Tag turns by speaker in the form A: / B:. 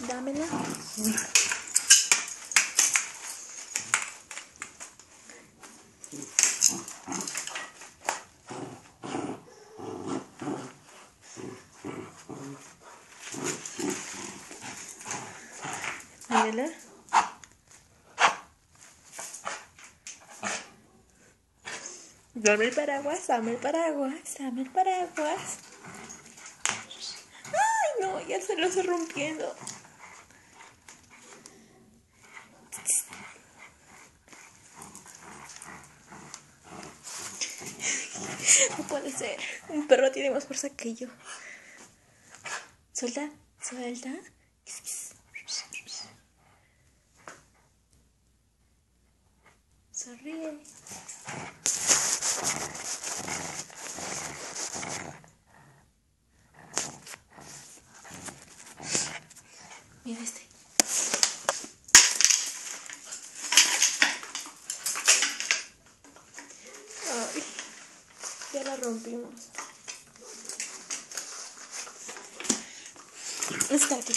A: Dámela. Dámela. Dame el paraguas, dame el paraguas, dame el paraguas. Ay, no, ya se lo estoy rompiendo. No puede ser. Un perro tiene más fuerza que yo. Suelta, suelta. Sonríe. Mira este. Ay, ya la rompimos. Está aquí.